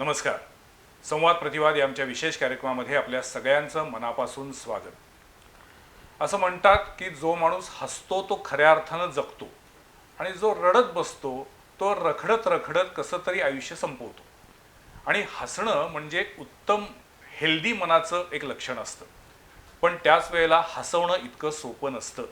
नमस्कार. संवाद प्रतिवाद या आमच्या विशेष कार्यक्रमामध्ये आपल्या सगळ्यांचं मनापासून स्वागत. असं म्हणतात की जो माणूस हसतो तो खऱ्या अर्थानं जगतो आणि जो रडत बसतो तो रखडत रखडत कसं तरी आयुष्य संपवतो. आणि हसणं म्हणजे उत्तम हेल्दी मनाचं एक लक्षण असतं. पण त्याच वेळेला हसवणं इतकं सोपं नसतं.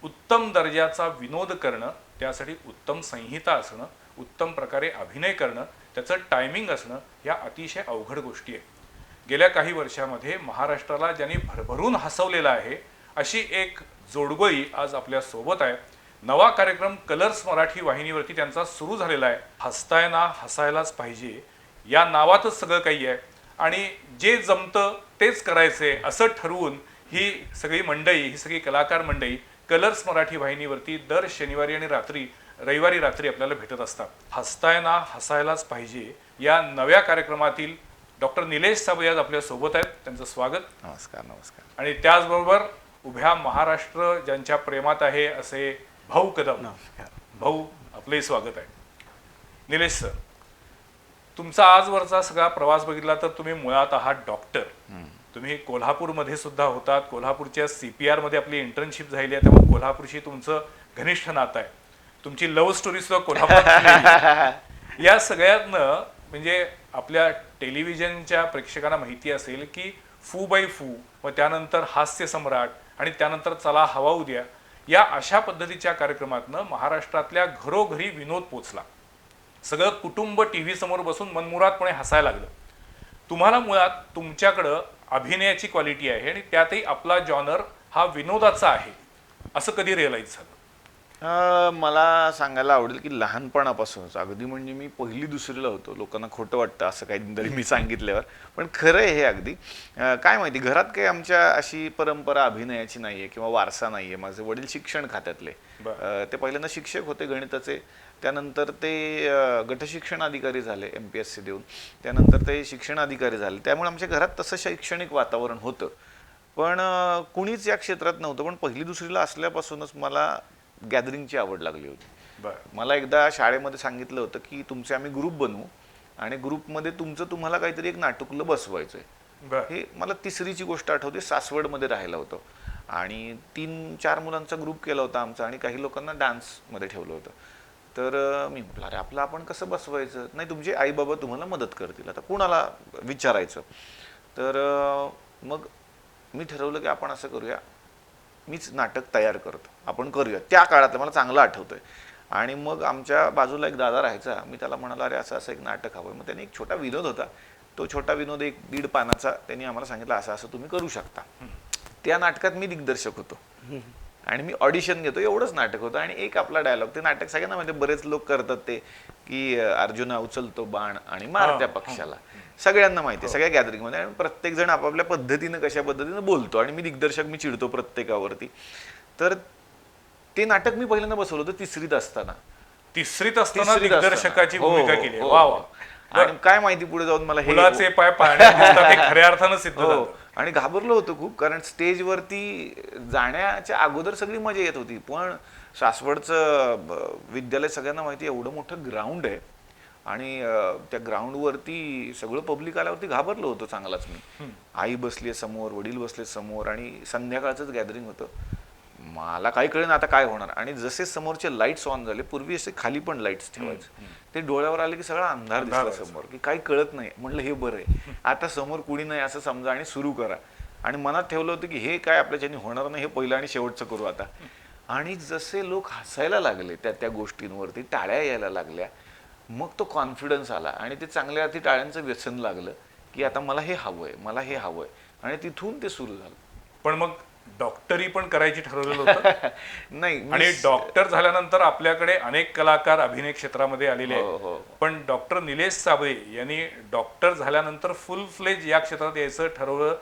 उत्तम दर्जाचा विनोद करणं, त्यासाठी उत्तम संहिता असणं, उत्तम प्रकारे अभिनय करणं, त्याचं टायमिंग असणं, या अतिशय अवघड गोष्टी आहेत. गेल्या काही वर्षामध्ये महाराष्ट्राला ज्यांनी भरभरून हसवलेलं आहे अशी एक जोडगोळी आज आपल्या सोबत आहे. नवा कार्यक्रम कलर्स मराठी वाहिनीवरती त्यांचा सुरू झालेला आहे. हसताय ना हसायलाच पाहिजे या नावातच सगळं काही आहे आणि जे जमतं तेच करायचे असं ठरवून ही सगळी मंडळी, ही सगळी कलाकार मंडळी कलर्स मराठी वाहिनीवरती दर शनिवारी आणि रविवारी रात्री आपल्याला भेटत असतात. हसताय ना हसायलाच पाहिजे या नव्या कार्यक्रमातील डॉक्टर निलेश साबळे आज आपल्या सोबत आहेत. त्यांचं स्वागत. नमस्कार. नमस्कार. आणि त्याचबरोबर उभ्या महाराष्ट्र ज्यांच्या प्रेमात आहे असे भाऊ कदम. नमस्कार भाऊ, आपलंही स्वागत आहे. निलेश सर, तुमचा आजवरचा सगळा प्रवास बघितला तर तुम्ही मुळात आहात डॉक्टर. तुम्ही कोल्हापूरमध्ये सुद्धा होतात. कोल्हापूरच्या CPR मध्ये आपली इंटर्नशिप झाली आहे, त्यामुळे कोल्हापूरशी तुमचं घनिष्ठ नातं आहे. तुमची लव्ह स्टोरी सुद्धा कोल्हापूर. या सगळ्यातनं म्हणजे आपल्या टेलिव्हिजनच्या प्रेक्षकांना माहिती असेल की फू बाय फू व त्यानंतर हास्य सम्राट आणि त्यानंतर चला हवा उद्या या अशा पद्धतीच्या कार्यक्रमातनं महाराष्ट्रातल्या घरोघरी विनोद पोचला. सगळं कुटुंब TV समोर बसून मनमुरादपणे हसायला लागलं. तुम्हाला मुळात तुमच्याकडं अभिनयाची क्वालिटी आहे आणि त्यातही आपला जॉनर हा विनोदाचा आहे असं कधी रिअलाइज झालं? मला सांगायला आवडेल की लहानपणापासूनच अगदी म्हणजे मी पहिली दुसरीला होतो. लोकांना खोटं वाटतं असं काहीतरी मी सांगितल्यावर, पण खरं आहे हे अगदी. काय माहिती, घरात काही आमच्या अशी परंपरा अभिनयाची नाही आहे किंवा वारसा नाही आहे. माझे वडील शिक्षण खात्यातले, ते पहिल्यांदा शिक्षक होते गणिताचे. त्यानंतर ते गटशिक्षण अधिकारी झाले MPSC देऊन. त्यानंतर ते शिक्षण अधिकारी झाले. त्यामुळे आमच्या घरात तसं शैक्षणिक वातावरण होतं, पण कुणीच या क्षेत्रात नव्हतं. पण पहिली दुसरीला असल्यापासूनच मला गॅदरिंगची आवड लागली होती. मला एकदा शाळेमध्ये सांगितलं होतं की तुमचे आम्ही ग्रुप बनवू आणि ग्रुपमध्ये तुम्हाला काहीतरी एक नाटुकलं बसवायचंय. हे मला तिसरीची गोष्ट आठवते. सासवडमध्ये राहिला होतो आणि 3-4 मुलांचा ग्रुप केला होता आमचा आणि काही लोकांना डान्समध्ये ठेवलं होतं. तर मी म्हटलं, अरे आपलं आपण कसं बसवायचं? नाही, तुमचे आई बाबा तुम्हाला मदत करतील, आता कोणाला विचारायचं? तर मग मी ठरवलं की आपण असं करूया, मीच नाटक तयार करतो, आपण करूया. त्या काळात मला चांगलं आठवतंय. आणि मग आमच्या बाजूला एक दादा राहायचा. मी त्याला म्हणाला, अरे असं असं एक नाटक हवं. मग त्याने एक छोटा विनोद होता. तो छोटा विनोद 1-1.5 पानाचा त्यांनी आम्हाला सांगितलं, असं असं तुम्ही करू शकता. त्या नाटकात मी दिग्दर्शक होतो आणि मी ऑडिशन घेतो, एवढंच नाटक होतं. आणि एक आपला डायलॉग, ते नाटक सगळ्यांना म्हणजे बरेच लोक करतात ते की अर्जुना उचलतो बाण आणि मारत्या पक्षाला, सगळ्यांना माहिती आहे सगळ्या गॅदरिंगमध्ये. आणि प्रत्येक जण आपापल्या पद्धतीनं कशा पद्धतीनं बोलतो आणि मी दिग्दर्शक, मी चिडतो प्रत्येकावरती. तर ते नाटक मी पहिल्यांदा बसवलं होतं तिसरीत असताना. दिग्दर्शकाची भूमिका केली. वा वा. आणि काय माहिती पुढे जाऊन मला फुलाचे पाय पाळण्यात खऱ्या अर्थानं सिद्ध झालं. आणि घाबरलो होतो खूप, कारण स्टेजवरती जाण्याच्या अगोदर सगळी मजा येत होती. पण सासवडचं विद्यालय सगळ्यांना माहिती आहे, एवढं मोठं ग्राउंड आहे आणि त्या ग्राउंडवरती सगळं पब्लिक आल्यावरती घाबरलो होतो चांगलाच मी. आई बसली समोर, वडील बसले समोर आणि संध्याकाळचंच गॅदरिंग होतं. मला काही कळेना आता काय होणार. आणि जसे समोरचे लाईट्स ऑन झाले, पूर्वी असे खाली पण लाईट्स ठेवायचे, ते डोळ्यावर आले की सगळा अंधार दिसला समोर, की काही कळत नाही. म्हटलं हे बरं आहे, आता समोर कुणी नाही असं समजा आणि सुरू करा. आणि मनात ठेवलं होतं की हे काय आपल्याच्याने होणार नाही, हे पहिलं आणि शेवटचं करू आता. आणि जसे लोक हसायला लागले त्या गोष्टींवरती, टाळ्या यायला लागल्या, मग तो कॉन्फिडन्स आला आणि ते चांगल्या अर्थी टाळ्यांचं व्यसन लागलं की आता मला हे हवंय, मला हे हवंय. आणि तिथून ते सुरू झालं. पण मग डॉक्टरी पण करायची ठरवलेलं होतं? नाही. आणि डॉक्टर झाल्यानंतर आपल्याकडे अनेक कलाकार अभिनय क्षेत्रामध्ये आलेले आहेत, पण डॉक्टर निलेश साबळे यांनी डॉक्टर झाल्यानंतर फुल फ्लेज या क्षेत्रात यायचं ठरवलं.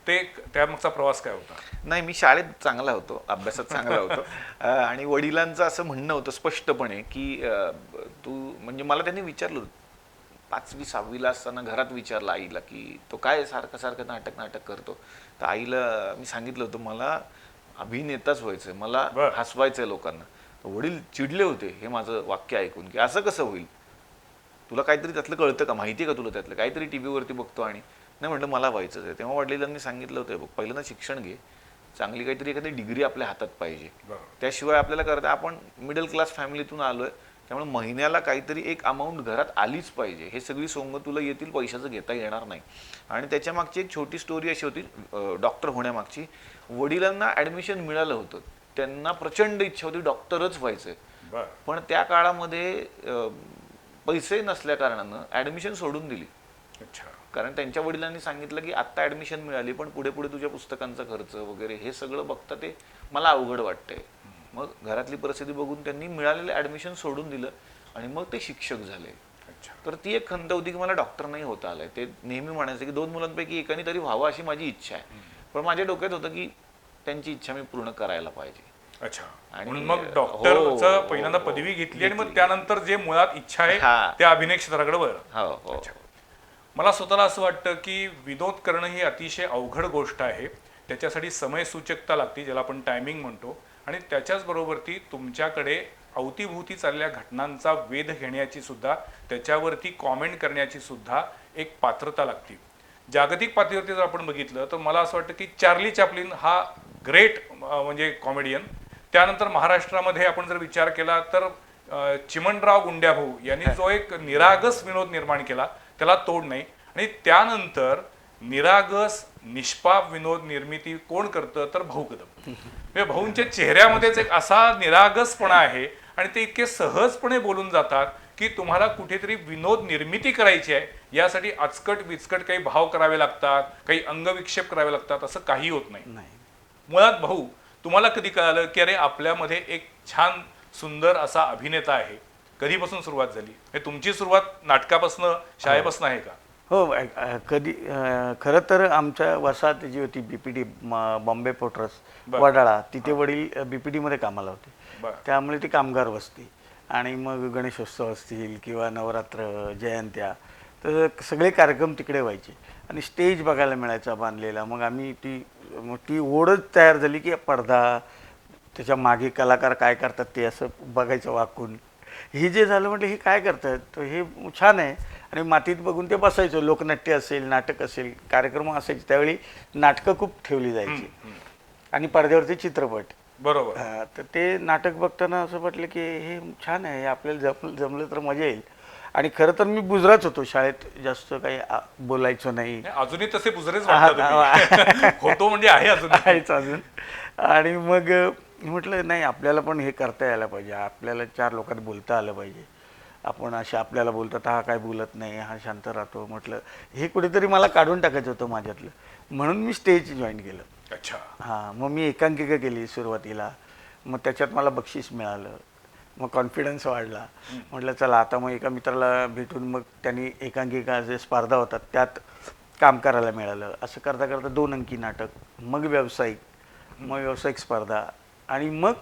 ते त्यामागचा प्रवास काय होता? नाही, मी शाळेत चांगला होतो, अभ्यासात चांगला होतो. आणि वडिलांचं असं म्हणणं होतं स्पष्टपणे की तू, म्हणजे मला त्यांनी विचारलं 5वी-6वीला असताना, घरात विचारलं आईला की तो काय सारखं सारखं नाटक करतो. तर आईला मी सांगितलं होतं मला अभिनेताच व्हायचंय, मला हसवायचंय लोकांना. तर वडील चिडले होते हे माझं वाक्य ऐकून की असं कसं होईल, तुला काहीतरी त्यातलं कळतं का, माहिती आहे का तुला त्यातलं, काहीतरी टी व्हीवरती बघतो आणि नाही म्हटलं मला व्हायचंच आहे. तेव्हा वडिलांनी सांगितलं होतं, बघ पहिल्यांदा शिक्षण घे, चांगली काहीतरी एखादी डिग्री आपल्या हातात पाहिजे, त्याशिवाय आपल्याला करता. आपण मिडल क्लास फॅमिलीतून आलोय, त्यामुळे महिन्याला काहीतरी एक अमाऊंट घरात आलीच पाहिजे. हे सगळी सोंग तुला येतील, पैशाचं घेता येणार नाही. आणि त्याच्या मागची एक छोटी स्टोरी अशी होती, डॉक्टर होण्यामागची. वडिलांना ॲडमिशन मिळालं होतं, त्यांना प्रचंड इच्छा होती डॉक्टरच व्हायचंय, पण त्या काळामध्ये पैसे नसल्या कारणानं ॲडमिशन सोडून दिली. कारण त्यांच्या वडिलांनी सांगितलं की आत्ता ॲडमिशन मिळाली, पण पुढे पुढे तुझ्या पुस्तकांचा खर्च वगैरे हे सगळं बघता ते मला अवघड वाटतंय. मग घरातली परिस्थिती बघून त्यांनी मिळालेलं ॲडमिशन सोडून दिलं आणि मग ते शिक्षक झाले. तर ती एक खंत होती की मला डॉक्टर नाही होता आलंय. ते नेहमी म्हणायचे की 2 मुलांपैकी एकाने तरी व्हावं अशी माझी इच्छा आहे, पण माझ्या डोक्यात होतं की त्यांची इच्छा मी पूर्ण करायला पाहिजे. अच्छा, आणि मग डॉक्टरचं पहिल्यांदा पदवी घेतली आणि मग त्यानंतर जे मुळात इच्छा आहे त्या अभिनय क्षेत्राकडे वळलं. मला स्वतःला असं वाटतं की विनोद करणं ही अतिशय अवघड गोष्ट आहे. त्याच्यासाठी समयसूचकता लागते, ज्याला आपण टायमिंग म्हणतो, आणि त्याच्याच बरोबर ती तुमच्याकडे अवतीभोवती चाललेल्या घटनांचा वेध घेण्याची सुद्धा, त्याच्यावरती कॉमेंट करण्याची सुद्धा एक पात्रता लागते. जागतिक पातळीवरती जर आपण बघितलं तर मला असं वाटतं की चार्ली चॅप्लिन हा ग्रेट म्हणजे कॉमेडियन. त्यानंतर महाराष्ट्रामध्ये आपण जर विचार केला तर चिमणराव गुंड्याभाऊ यांनी जो एक निरागस विनोद निर्माण केला त्याला तोड नाही. आणि त्यानंतर निरागस निष्पाप विनोद निर्मिती कोण करतं तर भाऊ कदम. म्हणजे भाऊंच्या चेहऱ्यामध्येच एक असा निरागसपणा आहे आणि ते इतके सहजपणे बोलून जातात की तुम्हाला कुठेतरी विनोद निर्मिती करायची आहे, यासाठी अचकट विचकट काही भाव करावे लागतात, काही अंगविक्षेप करावे लागतात, असं काही होत नाही. मुळात भाऊ, तुम्हाला कधी कळालं की अरे आपल्यामध्ये एक छान सुंदर असा अभिनेता आहे? कधीपासून सुरुवात झाली? हे तुमची सुरुवात नाटकापासून, शाळेपासून आहे का? हो, कधी खरं तर आमच्या वसाहत जी होती BPD बॉम्बे पोर्टर्स वडाळा, तिथे वडील BPD मध्ये कामाला होते, त्यामुळे ती कामगार वस्ती. आणि मग गणेशोत्सव असतील किंवा नवरात्र, जयंत्या, तर सगळे कार्यक्रम तिकडे व्हायचे आणि स्टेज बघायला मिळायचा बांधलेला. मग आम्ही ती ओढच तयार झाली की पडदा, त्याच्या मागे कलाकार काय करतात ते असं बघायचं वाकून. हे जे झालं म्हटलं हे काय करतात, तर हे छान आहे. आणि मातीत बघून ते बसायचं. लोकनाट्य असेल, नाटक असेल, कार्यक्रम असायचे. त्यावेळी नाटकं खूप ठेवली जायची आणि पडद्यावरती चित्रपट. बरोबर. तर ते नाटक बघताना असं वाटलं की हे छान आहे, आपल्याला जमलं तर मजा येईल. आणि खरं तर मी बुजराच होतो, शाळेत जास्त काही बोलायचो नाही. अजूनही तसे बुजरेच होतो, म्हणजे आहे आहेच अजून. आणि मग म्हटलं नाही, आपल्याला पण हे करता यायला पाहिजे, आपल्याला 4 लोकांत बोलता आलं पाहिजे. आपण असे आपल्याला बोलतात, हा काय बोलत नाही, हा शांत राहतो. म्हटलं हे कुठेतरी मला काढून टाकायचं होतं माझ्यातलं, म्हणून मी स्टेज जॉईन केलं. अच्छा. हां, मग मी एकांकिका केली सुरुवातीला. मग त्याच्यात मला बक्षीस मिळालं, मग कॉन्फिडन्स वाढला. म्हटलं चला आता मग एका मित्राला भेटून मग त्यांनी एकांकिका जे स्पर्धा होतात त्यात काम करायला मिळालं. असं करता करता 2 अंकी नाटक, मग व्यावसायिक, मग व्यावसायिक स्पर्धा, आणि मग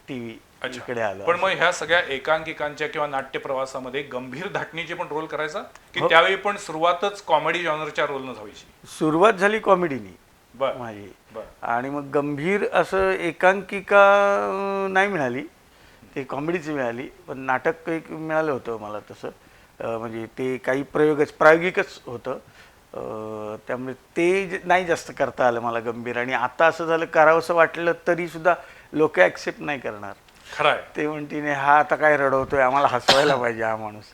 TV इकडे आलो. पण मग ह्या सगळ्या एकांकिकांच्या किंवा नाट्य प्रवासामध्ये गंभीर धाटणीचे पण रोल करायचा की त्यावेळी पण सुरुवातच कॉमेडी जॉनरच्या रोलनं व्हायची? सुरुवात झाली कॉमेडीनी माझी, आणि मग गंभीर असं एकांकिका नाही मिळाली, ते कॉमेडीची मिळाली. पण नाटक एक मिळालं होतं मला तसं, म्हणजे ते काही प्रायोगिकच होतं, त्यामुळे ते नाही जास्त करता आलं मला गंभीर. आणि आता असं झालं, करावंसं वाटलं तरी सुद्धा लोक ॲक्सेप्ट नाही करणार. खरंय. ते म्हणतीने हा आता काय रडवतोय, आम्हाला हसवायला पाहिजे हा माणूस,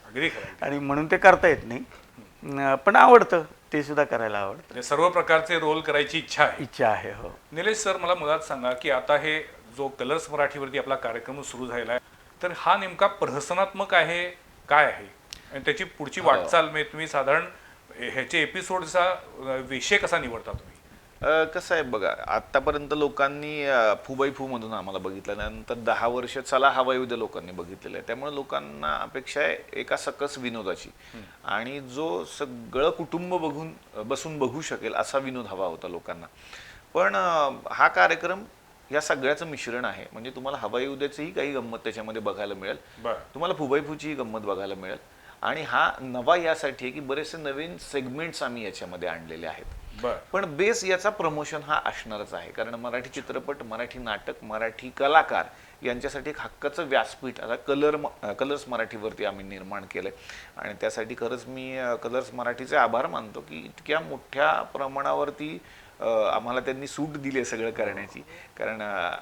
आणि म्हणून ते करता येत नाही. पण आवडतं, ते सुद्धा करायला आवडतं. सर्व प्रकारचे रोल करायची इच्छा आहे. हो. निलेश सर, मला मुळात सांगा की आता हे जो कलर्स मराठीवरती आपला कार्यक्रम सुरू झालेला आहे, तर हा नेमका प्रहसनात्मक आहे, काय आहे, आणि त्याची पुढची वाटचाल, म्हणजे तुम्ही साधारण ह्याचे एपिसोडचा विषय कसा निवडता तुम्ही? कसं आहे बघा, आतापर्यंत लोकांनी फुबाई फू मधून आम्हाला बघितलं, नंतर 10 वर्ष चला हवा येऊ द्या लोकांनी बघितलेलं आहे. त्यामुळे लोकांना अपेक्षा आहे एका सकस विनोदाची, आणि जो सगळं कुटुंब बसून बघू शकेल असा विनोद हवा होता लोकांना. पण हा कार्यक्रम या सगळ्याचं मिश्रण आहे. म्हणजे तुम्हाला हवा येऊ द्याचीही काही गंमत त्याच्यामध्ये बघायला मिळेल, तुम्हाला फुबाई फूचीही गंमत बघायला मिळेल. आणि हा नवा यासाठी आहे की बरेचसे नवीन सेगमेंट्स आम्ही याच्यामध्ये आणलेले आहेत. पण बेस याचा प्रमोशन हा असणारच आहे, कारण मराठी चित्रपट, मराठी नाटक, मराठी कलाकार यांच्यासाठी एक हक्काचं व्यासपीठ आता कलर्स मराठीवरती आम्ही निर्माण केलंय आणि त्यासाठी खरंच मी कलर्स मराठीचे आभार मानतो की इतक्या मोठ्या प्रमाणावरती आम्हाला त्यांनी सूट दिली आहे सगळं करण्याची. कारण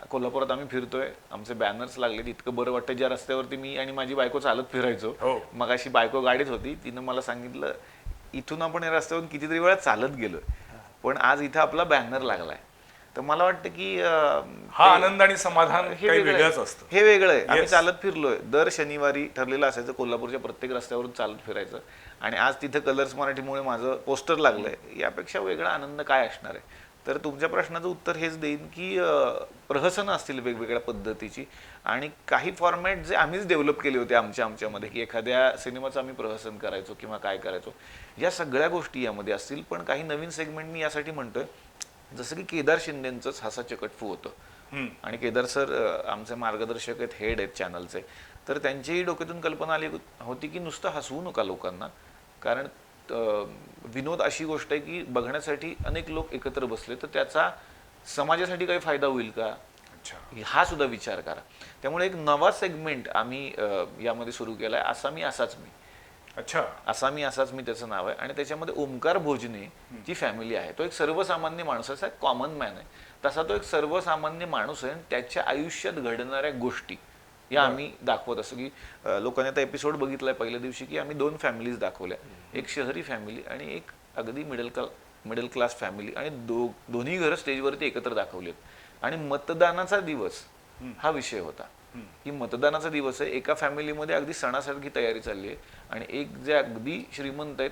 कोल्हापुरात आम्ही फिरतोय, आमचे बॅनर्स लागले, इतकं बरं वाटतं. ज्या रस्त्यावरती मी आणि माझी बायको चालत फिरायचो, मग अशी बायको गाडीत होती, तिनं मला सांगितलं इथून आपण या रस्त्यावरून कितीतरी वेळा चालत गेलो, पण आज इथं आपला बॅनर लागलाय. तर मला वाटतं की हा आनंद आणि समाधान काही वेगळंच असतं. हे वेगळं आहे. आम्ही चालत फिरलोय, दर शनिवारी ठरलेलं असायचं कोल्हापूरच्या प्रत्येक रस्त्यावरून चालत फिरायचं, आणि आज तिथं कलर्स मराठीमुळे माझं पोस्टर लागलंय. यापेक्षा वेगळा आनंद काय असणार आहे? तर तुमच्या प्रश्नाचं उत्तर हेच देईन की प्रहसनं असतील वेगवेगळ्या पद्धतीची, आणि काही फॉर्मॅट जे आम्हीच डेव्हलप केले होते आमच्यामध्ये, की एखाद्या सिनेमाचं आम्ही प्रहसन करायचो किंवा काय करायचो, या सगळ्या गोष्टी यामध्ये असतील. पण काही नवीन सेगमेंट मी यासाठी म्हणतोय, जसं की केदार शिंदेंचंच हसा चकटफू होतं, आणि केदार सर आमचे मार्गदर्शक आहेत, हेड आहेत चॅनलचे. तर त्यांच्याही डोक्यातून कल्पना आली होती की नुसतं हसवू नका लोकांना, कारण विनोद अशी गोष्ट आहे की बघण्यासाठी अनेक लोक एकत्र बसले तर त्याचा समाजासाठी काही फायदा होईल का, हा सुद्धा विचार करा. त्यामुळे एक नवा सेगमेंट आम्ही यामध्ये सुरू केलाय, असा मी असाच मी. असा मी असाच मी त्याचं नाव आहे, आणि त्याच्यामध्ये ओमकार भोजने जी फॅमिली आहे, तो एक सर्वसामान्य माणसाचा कॉमन मॅन आहे. तसा तो एक सर्वसामान्य माणूस आहे, त्याच्या आयुष्यात घडणाऱ्या गोष्टी या आम्ही दाखवत असतो. की लोकांनी आता एपिसोड बघितलाय पहिल्या दिवशी की आम्ही 2 फॅमिलीज दाखवल्या, एक शहरी फॅमिली आणि एक अगदी मिडल क्लास फॅमिली, आणि दोन्ही घरं स्टेजवरती एकत्र दाखवली. आणि मतदानाचा दिवस हा विषय होता, की मतदानाचा दिवस आहे, एका फॅमिलीमध्ये अगदी सणासारखी तयारी चालली आहे, आणि एक जे अगदी श्रीमंत आहेत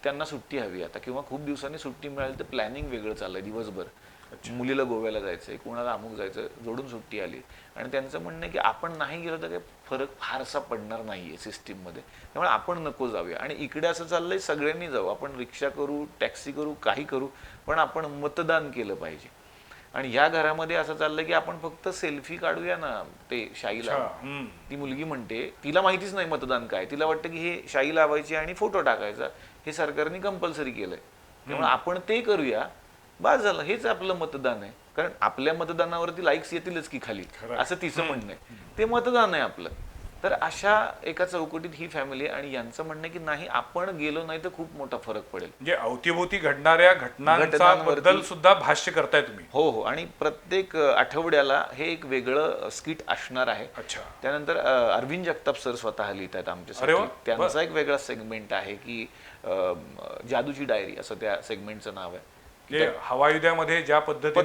त्यांना सुट्टी हवी आता, किंवा खूप दिवसांनी सुट्टी मिळाली तर प्लॅनिंग वेगळं चाललंय दिवसभर. मुलीला गोव्याला जायचंय, कुणाला अमुक जायचं, जोडून सुट्टी आली, आणि त्यांचं म्हणणं आहे की आपण नाही गेलो तर काही फरक फारसा पडणार नाहीये सिस्टीममध्ये, त्यामुळे आपण नको जाऊया. आणि इकडे असं चाललंय सगळ्यांनी जाऊ, आपण रिक्षा करू, टॅक्सी करू, काही करू, पण आपण मतदान केलं पाहिजे. आणि ह्या घरामध्ये असं चाललंय की आपण फक्त सेल्फी काढूया ना ते शाईला. ती मुलगी म्हणते तिला माहितीच नाही मतदान काय, तिला वाटतं की हे शाई लावायची आणि फोटो टाकायचा, हे सरकारने कंपल्सरी केलंय, त्यामुळे आपण ते करूया, बस झालं, हेच आपलं मतदान आहे. कारण आपल्या मतदानावरती लाईक्स येतीलच की खाली, असं तिचं म्हणणं आहे, ते मतदान आहे आपलं. तर अशा एका चौकटीत ही फॅमिली, आणि यांचं म्हणणं की नाही आपण गेलो नाही तर खूप मोठा फरक पडेल. म्हणजे अवतीभोवती घडणाऱ्या घटनांबद्दल सुद्धा भाष्य करताय तुम्ही. हो, आणि प्रत्येक आठवड्याला हे एक वेगळं स्किट असणार आहे. त्यानंतर अरविंद जगताप सर स्वतः लिहित आहेत आमच्यासाठी, त्यांचा एक वेगळा सेगमेंट आहे की जादूची डायरी असं त्या सेगमेंटचं नाव आहे. हवायुद्यामध्ये ज्या पद्धतीने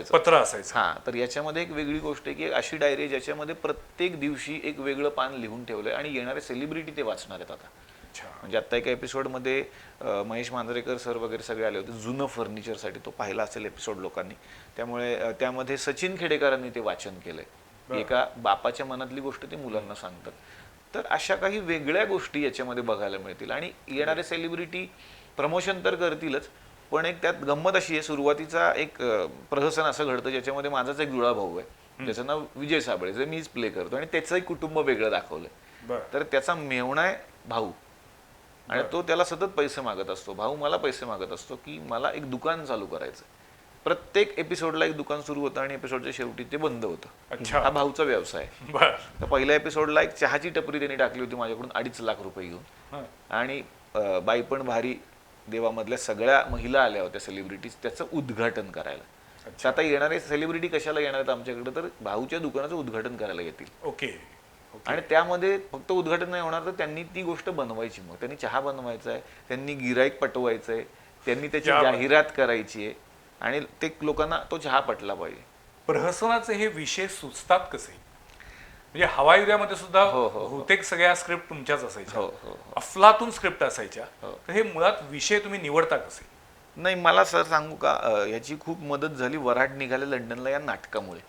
पत्र असायचं, हा, तर याच्यामध्ये एक वेगळी गोष्ट आहे की अशी डायरी ज्याच्यामध्ये प्रत्येक दिवशी एक वेगळं पान लिहून ठेवलंय, आणि येणारे सेलिब्रिटी ते वाचणार आहेत आता. म्हणजे आता एका एपिसोडमध्ये महेश मांजरेकर सर वगैरे सगळे आले होते, जुनं फर्निचरसाठी, तो पाहिला असेल एपिसोड लोकांनी. त्यामुळे त्यामध्ये सचिन खेडेकरांनी ते वाचन केलंय, एका बापाच्या मनातली गोष्ट ते मुलांना सांगतात. तर अशा काही वेगळ्या गोष्टी याच्यामध्ये बघायला मिळतील, आणि येणारे सेलिब्रिटी प्रमोशन तर करतीलच, पण एक त्यात गंमत अशी आहे, सुरुवातीचा एक प्रहसन असं घडतं ज्याच्यामध्ये माझाच एक जुळा भाऊ आहे, ज्याचं नाव विजय साबळे, जे मीच प्ले करतो, आणि त्याचंही कुटुंब वेगळं दाखवलंय. तर त्याचा मेहुणा आहे भाऊ, आणि तो त्याला सतत पैसे मागत असतो, भाऊ मला पैसे मागत असतो की मला एक दुकान चालू करायचं. प्रत्येक एपिसोडला एक दुकान सुरू होतं आणि एपिसोडच्या शेवटी ते बंद होतं. हा भाऊचा व्यवसाय. तर पहिल्या एपिसोडला एक चहाची टपरी त्यांनी टाकली होती माझ्याकडून 2.5 लाख रुपये घेऊन, आणि बाई पण भारी देवामधल्या सगळ्या महिला आल्या होत्या सेलिब्रिटीज त्याचं उद्घाटन करायला. आता येणारे सेलिब्रिटी कशाला येणार आहेत आमच्याकडे, तर भाऊच्या दुकानाचं उद्घाटन करायला येतील. ओके. आणि त्यामध्ये फक्त उद्घाटन नाही होणार, तर त्यांनी ती गोष्ट बनवायची, मग त्यांनी चहा बनवायचा आहे, त्यांनी गिराईक पटवायचं आहे, त्यांनी त्याची जाहिरात करायची आहे, आणि ते लोकांना तो चहा पटला पाहिजे. प्रहसनाचे हे विषय सुचतात कसे? म्हणजे हवायुद्यामध्ये सुद्धा बहुतेक सगळ्या स्क्रिप्ट तुमच्याच असायच्या, अफलातून स्क्रिप्ट असायच्या, तर हे मुळात विषय तुम्ही निवडता कसे? नाही, मला सर सांगू का, याची खूप मदत झाली वऱ्हाड निघाले लंडनला या नाटकामुळे.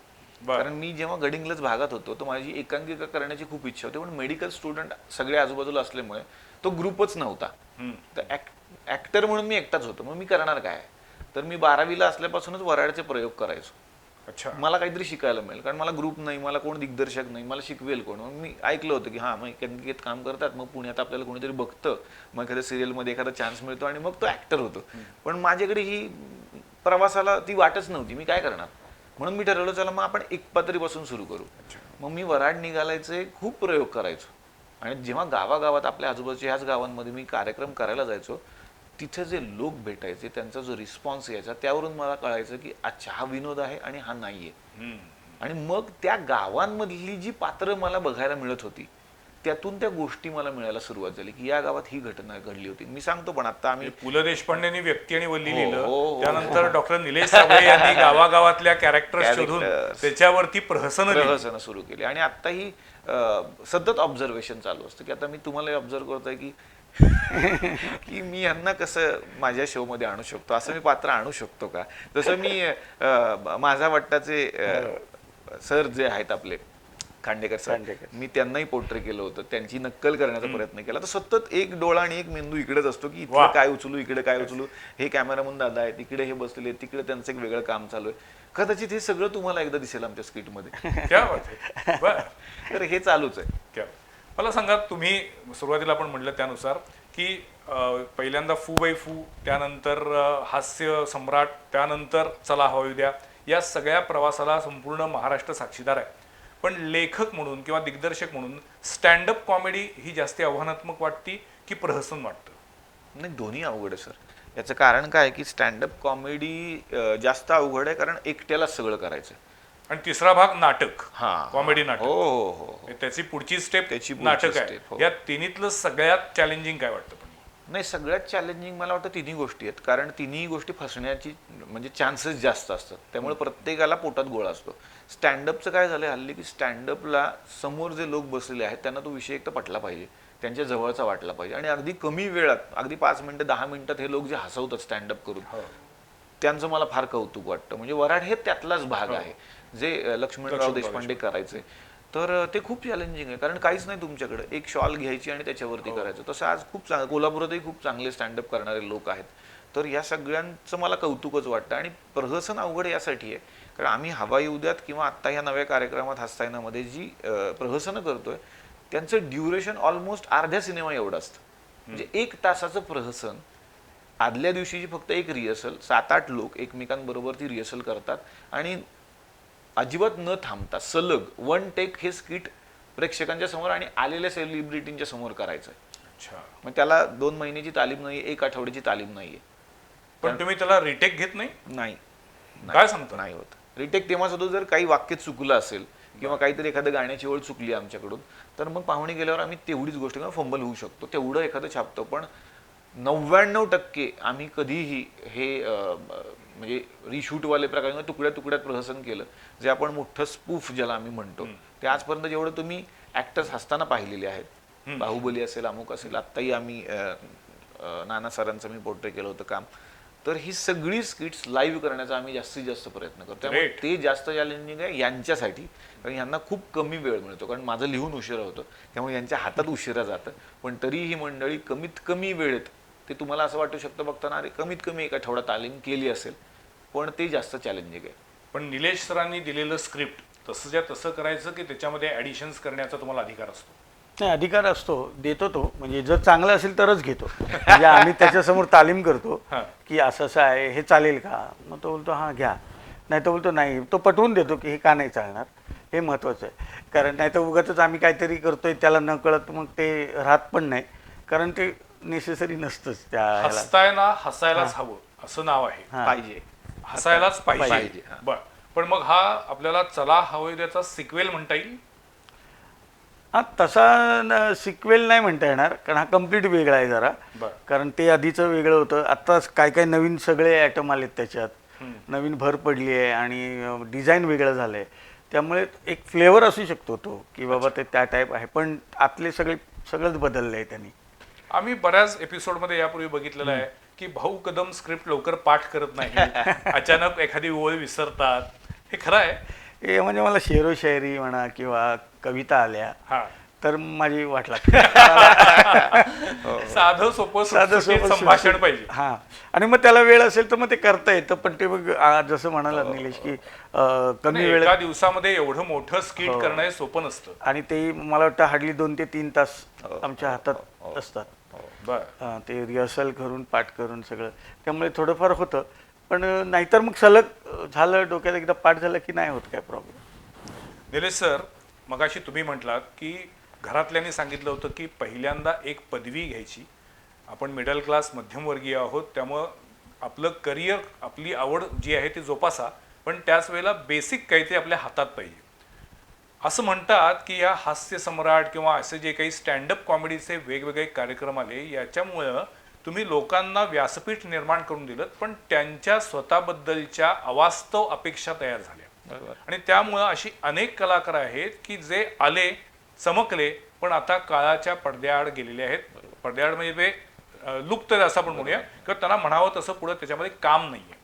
कारण मी जेव्हा गडिंग्लज भागात होतो तर माझी एकांकिका करण्याची खूप इच्छा होती, पण मेडिकल स्टुडंट सगळे आजूबाजूला असल्यामुळे तो ग्रुपच नव्हता. तर ऍक्टर म्हणून मी एकटाच होतो, मग मी करणार काय? तर मी 12वीला असल्यापासूनच वऱ्हाडचे प्रयोग करायचो. मला काहीतरी शिकायला मिळेल, कारण मला ग्रुप नाही, मला कोण दिग्दर्शक नाही, मला शिकवेल कोण? मग मी ऐकलं होतं की हां, मग एकांकिकेत काम करतात, मग पुण्यात आपल्याला कोणीतरी बघतं, मग एखाद्या सिरियलमध्ये एखादा चान्स मिळतो आणि मग तो ऍक्टर होतो. पण माझ्याकडे ही प्रवासाला ती वाटच नव्हती, मी काय करणार? म्हणून मी ठरवलं चला मग आपण एक पातळीपासून सुरू करू. मग मी वऱ्हाड निघालायचे खूप प्रयोग करायचो आणि जेव्हा गावागावात आपल्या आजूबाजूच्या ह्याच गावांमध्ये मी कार्यक्रम करायला जायचो तिथे जे लोक भेटायचे त्यांचा जो रिस्पॉन्स यायचा त्यावरून मला कळायचं की अच्छा हा विनोद आहे आणि हा नाहीये. आणि मग त्या गावांमधली जी पात्र मला बघायला मिळत होती त्यातून त्या गोष्टी मला मिळायला सुरुवात झाली की या गावात ही घटना घडली होती. मी सांगतो पण आता आम्ही पु ल देशपांडेंनी व्यक्ती आणि वल्ली हो, लिहिलं, हो. त्यानंतर डॉक्टर निलेश साबळे यांनी गावागावातल्या कॅरेक्टर्स शोधून Characters. त्याच्यावरती प्रहसन प्रहसन सुरू केली आणि आत्ताही सतत ऑब्झर्वेशन चालू असतं की आता मी तुम्हाला ऑब्झर्व करतोय की की मी यांना कसं माझ्या शो मध्ये आणू शकतो, असं मी पात्र आणू शकतो का. जसं मी माझा वाटताचे सर जे आहेत आपले खांडेकर सर, मी त्यांनाही पोर्ट्रे केलं होतं, त्यांची नक्कल करण्याचा प्रयत्न केला. तर सतत एक डोळा आणि एक मेंदू इकडेच असतो की इकडे काय उचलू, इकडे काय उचलू, हे कॅमेरामन दादा आहे, तिकडे हे बसलेले, तिकडे त्यांचं एक वेगळं काम चालू आहे. कदाचित हे सगळं तुम्हाला एकदा दिसेल आमच्या स्किटमध्ये. क्या बात आहे. बरं. तर हे चालूच आहे. क्या. मला सांगा, तुम्ही सुरुवातीला आपण म्हटलं त्यानुसार की पहिल्यांदा फू बाई फू, त्यानंतर हास्य सम्राट, त्यानंतर चला हवा द्या, या सगळ्या प्रवासाला संपूर्ण महाराष्ट्र साक्षीदार आहे. पण लेखक म्हणून किंवा दिग्दर्शक म्हणून स्टँडअप कॉमेडी ही जास्त आव्हानात्मक वाटती की प्रहसन वाटतं? नाही, दोन्ही अवघड आहे सर. याचं कारण काय आहे की स्टँडअप कॉमेडी जास्त अवघड आहे कारण एकट्यालाच सगळं करायचं. आणि तिसरा भाग नाटक, हा, कॉमेडी नाटक. हो हो हो. त्याची पुढची स्टेप त्याची पुढची नाटक आहे. step, हो. या तिन्हीतलं सगळ्यात चॅलेंजिंग काय वाटतं? नाही, सगळ्यात चॅलेंजिंग मला वाटतं तिन्ही गोष्टी आहेत, कारण तिन्ही गोष्टी फसण्याची म्हणजे चान्सेस जास्त असतात, त्यामुळे प्रत्येकाला पोटात गोळा असतो. स्टँडअपचं काय झालंय हल्ली की स्टँडअपला समोर जे लोक बसलेले आहेत त्यांना तो विषय एक तर पटला पाहिजे, त्यांच्या जवळचा वाटला पाहिजे आणि अगदी कमी वेळात, अगदी 5 मिनिटं 10 मिनिटात हे लोक जे हसवतात स्टँडअप करून, त्यांचं मला फार कौतुक वाटतं. म्हणजे वऱ्हाड हे त्यातलाच भाग आहे जे लक्ष्मणराव देशपांडे करायचे. तर ते खूप चॅलेंजिंग आहे कारण काहीच नाही तुमच्याकडे, एक शॉल घ्यायची आणि त्याच्यावरती करायचं. तसं आज खूप कोल्हापुरातही खूप चांगले स्टँडअप करणारे लोक आहेत. तर या सगळ्यांचं मला कौतुकच वाटतं. आणि प्रहसन अवघड यासाठी आहे कारण आम्ही हवा येऊ द्यात किंवा आत्ता ह्या नव्या कार्यक्रमात हसतायनामध्ये जी प्रहसनं करतोय त्यांचं ड्युरेशन ऑलमोस्ट अर्ध्या सिनेमा एवढं असतं. म्हणजे 1 तासाचं प्रहसन, आदल्या दिवशीची फक्त एक रिहर्सल, 7-8 लोक एकमेकांबरोबर ती रिहर्सल करतात आणि अजिबात न थांबता सलग 1 टेक हे स्किट प्रेक्षकांच्या समोर आणि आलेल्या सेलिब्रिटींच्या समोर करायचं. मग त्याला 2 महिन्याची तालीम नाहीये, 1 आठवड्याची तालीम नाहीये. पण तुम्ही त्याला रिटेक घेत नाही? नाही, काय सांगता? नाही होत रिटेक. तेव्हा सुद्धा जर काही वाक्य चुकलं असेल किंवा काहीतरी एखाद्या गाण्याची ओळ चुकली आमच्याकडून तर मग पाहुणे गेल्यावर आम्ही तेवढीच गोष्ट किंवा फंबल होऊ शकतो, तेवढं एखादं छापतो. पण 99% आम्ही कधीही हे म्हणजे रिशूटवाले प्रकार किंवा तुकड्या तुकड्यात प्रहसन केलं, जे आपण मोठं स्पूफ ज्याला आम्ही म्हणतो, ते आजपर्यंत जेवढं तुम्ही ऍक्टर्स हसताना पाहिलेले आहेत, बाहुबली असेल, अमुक असेल, आत्ताही आम्ही नाना सरांचं मी पोर्ट्रे केलं होतं काम, तर ही सगळी स्किट्स लाईव्ह करण्याचा आम्ही जास्तीत जास्त प्रयत्न करतो. त्यामुळे ते जास्त चॅलेंजिंग आहे यांच्यासाठी, कारण यांना खूप कमी वेळ मिळतो, कारण माझं लिहून उशिरा होतं त्यामुळे यांच्या हातात उशिरा जातं. पण तरी ही मंडळी कमीत कमी वेळेत, ते तुम्हाला असं वाटू शकतं बघताना अरे कमीत कमी 1 आठवडा तालीम केली असेल, पण ते जास्त चॅलेंजिंग आहे. पण निलेश सरांनी दिलेलं स्क्रिप्ट तसंच्या तसं करायचं की त्याच्यामध्ये ऍडिशन्स करण्याचा तुम्हाला अधिकार असतो? नाही, अधिकार असतो, देतो तो. म्हणजे जर चांगलं असेल तरच घेतो. म्हणजे आम्ही त्याच्यासमोर तालीम करतो की असं असं आहे, हे चालेल का? मग तो बोलतो हां घ्या, नाही तो बोलतो नाही. तो पटवून देतो की हे का नाही चालणार, हे महत्त्वाचं आहे. कारण नाही तर उगाचच आम्ही काहीतरी करतोय त्याला न कळत मग ते राहत पण नाही, कारण ते नेसेसरी नसतंच. त्या हसतायना हसायलाच हवं असं नाव आहे, पाहिजे, हसायलाच पाहिजे. बर, पण मग हा आपल्याला चला हवं द्याचा सिक्वेल म्हणता येईल? हा, तसा सिक्वेल नाही म्हणता येणार, कारण हा कम्प्लीट वेगळा आहे जरा. कारण ते आधीचं वेगळं होतं, आत्ताच काय काय नवीन सगळे ॲटम आलेत त्याच्यात, नवीन भर पडली आहे आणि डिझाईन वेगळं झालं आहे. त्यामुळे एक फ्लेवर असू शकतो तो की बाबा ते त्या टाईप आहे, पण आतले सगळंच बदललं आहे त्यांनी. आम्ही बऱ्याच एपिसोडमध्ये यापूर्वी बघितलेलं आहे की भाऊ कदम स्क्रिप्ट लवकर पाठ करत नाही, अचानक एखादी ओळ विसरतात. हे खरं आहे? हे म्हणजे मला शेरो शायरी म्हणा किंवा कविता आल्या तर माझी वाट लागते. साधं सोपं संभाषण पाहिजे. हां, आणि मग त्याला वेळ असेल तर मग ते करता येतं. पण ते मग जसं म्हणाला निलेश की कमी वेळ, एका दिवसामध्ये एवढं मोठं स्किट करणं हे सोपं नसतं. आणि ते मला वाटतं हार्डली 2 ते 3 तास आमच्या हातात असतात. ते रिहर्सल करून पाठ करून सगळं, त्यामुळे थोडंफार होतं. पण नाहीतर मग सलग झालं, डोक्यात एकदा पाठ झालं की नाही होत काय प्रॉब्लेम. निलेश सर, मगाशी तुम्ही म्हटलात की घरातल्यांनी सांगितलं होतं की पहिल्यांदा एक पदवी घ्यायची, आपण मिडल क्लास मध्यमवर्गीय आहोत, त्यामुळं आपलं करिअर, आपली आवड जी आहे ती जोपासा, पण त्याच वेळेला बेसिक काहीतरी आपल्या हातात पाहिजे. असं म्हणतात की या हास्य सम्राट किंवा असे जे काही स्टँडअप कॉमेडीचे वेगवेगळे कार्यक्रम आले, याच्यामुळं तुम्ही लोकांना व्यासपीठ निर्माण करून दिलं, पण त्यांच्या स्वतःबद्दलच्या अवास्तव अपेक्षा तयार झाल्या. आणि त्यामुळं अशी अनेक कलाकार आहेत की जे आले, चमकले, पण आता काळाच्या पडद्याआड गेलेले आहेत. पडद्याआड म्हणजे ते लुप्त असं आपण म्हणूया, किंवा त्यांना म्हणावं तसं पुढं त्याच्यामध्ये काम नाहीये.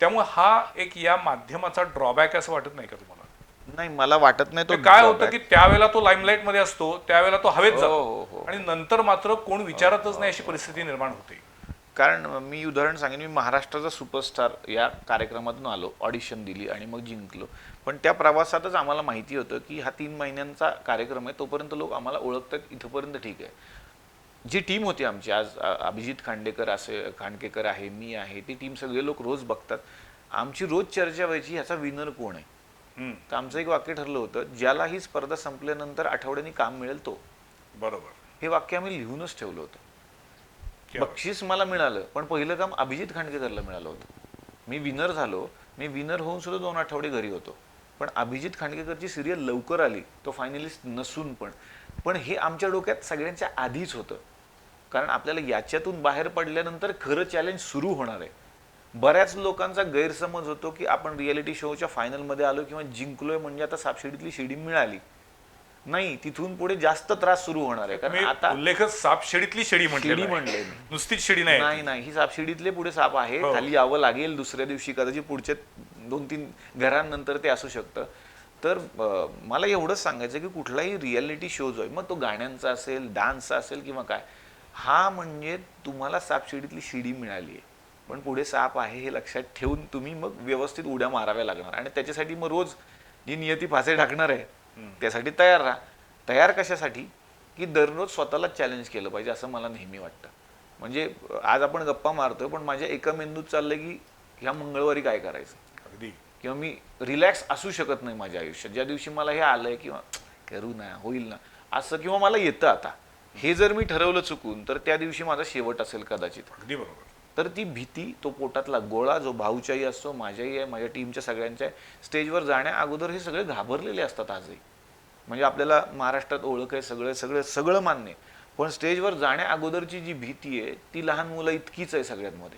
त्यामुळे हा एक या माध्यमाचा ड्रॉबॅक असं वाटत नाही का तुम्हाला? नाही, मला वाटत नाही तो काय drawback. होतं की त्यावेळेला तो लाईमलाईट मध्ये असतो, त्यावेळेला तो हवेत हो, जातो, आणि नंतर मात्र कोण विचारतच नाही अशी परिस्थिती निर्माण होते. कारण मी उदाहरण सांगेन, मी महाराष्ट्राचा सुपरस्टार या कार्यक्रमातून आलो, ऑडिशन दिली आणि मग जिंकलो. पण त्या प्रवासातच आम्हाला माहिती होतं की हा 3 महिन्यांचा कार्यक्रम आहे, तोपर्यंत लोक आम्हाला ओळखतात, इथंपर्यंत ठीक आहे. जी टीम होती आमची, आज अभिजित खांडकेकर आहे, मी आहे, ती टीम सगळे लोक रोज बघतात. आमची रोज चर्चा व्हायची ह्याचा विनर कोण आहे. तर आमचं एक वाक्य ठरलं होतं, ज्याला ही स्पर्धा संपल्यानंतर आठवड्यानी काम मिळेल तो. बरोबर. हे वाक्य आम्ही लिहूनच ठेवलं होतं. बक्षीस मला मिळालं, पण पहिलं काम अभिजित खांडकेकरला मिळालं होतं. मी विनर झालो, मी विनर होऊन सुद्धा 2 आठवडे घरी होतो, पण अभिजित खांडकेकरची सिरियल लवकर आली, तो फायनलिस्ट नसून पण हे आमच्या डोक्यात सगळ्यांच्या आधीच होतं. कारण आपल्याला याच्यातून बाहेर पडल्यानंतर खरं चॅलेंज सुरू होणार आहे. बऱ्याच लोकांचा गैरसमज होतो की आपण रियालिटी शोच्या फायनलमध्ये आलो किंवा जिंकलोय म्हणजे आता सापशिडीतली शिडी मिळाली. नाही, तिथून पुढे जास्त त्रास सुरू होणार आहे. कारण आता उल्लेखच सापशिडीतली शिडी शिडी म्हणले, म्हणले, नुसतीच शिडी नाही. नाही नाही, ही सापशिडीतले पुढे साप आहे. खाली यावं लागेल दुसऱ्या दिवशी, कदाचित पुढच्या 2-3 घरांनंतर ते असू शकतं. तर मला एवढंच सांगायचं की कुठलाही रियालिटी शो जो आहे, मग तो गाण्यांचा असेल, डान्सचा असेल किंवा काय, हा म्हणजे तुम्हाला सापशिडीतली शिडी मिळाली आहे, पण पुढे साप आहे हे लक्षात ठेवून तुम्ही मग व्यवस्थित उड्या माराव्या लागणार. आणि त्याच्यासाठी मग रोज जी नियती फासे टाकणार आहे त्यासाठी तयार राहा. तयार कशासाठी? की दररोज स्वतःला चॅलेंज केलं पाहिजे, असं मला नेहमी वाटतं. म्हणजे आज आपण गप्पा मारतोय, पण माझ्या एका मेंदूत चाललंय की ह्या मंगळवारी काय करायचं, अगदी. किंवा मी रिलॅक्स असू शकत नाही माझ्या आयुष्यात. ज्या दिवशी मला हे आलंय किंवा करू ना, होईल ना असं, किंवा मला येतं आता, हे जर मी ठरवलं चुकून, तर त्या दिवशी माझा शेवट असेल कदाचित. अगदी बरोबर. तर ती भीती, तो पोटातला गोळा जो भाऊच्याही असतो, माझ्याही आहे, माझ्या टीमच्या सगळ्यांच्या आहे, स्टेजवर जाण्या अगोदर हे सगळे घाबरलेले असतात आजही. म्हणजे आपल्याला महाराष्ट्रात ओळख आहे, सगळं मान्य आहे, पण स्टेजवर जाण्या अगोदरची जी भीती आहे ती लहान मुलं इतकीच आहे सगळ्यांमध्ये.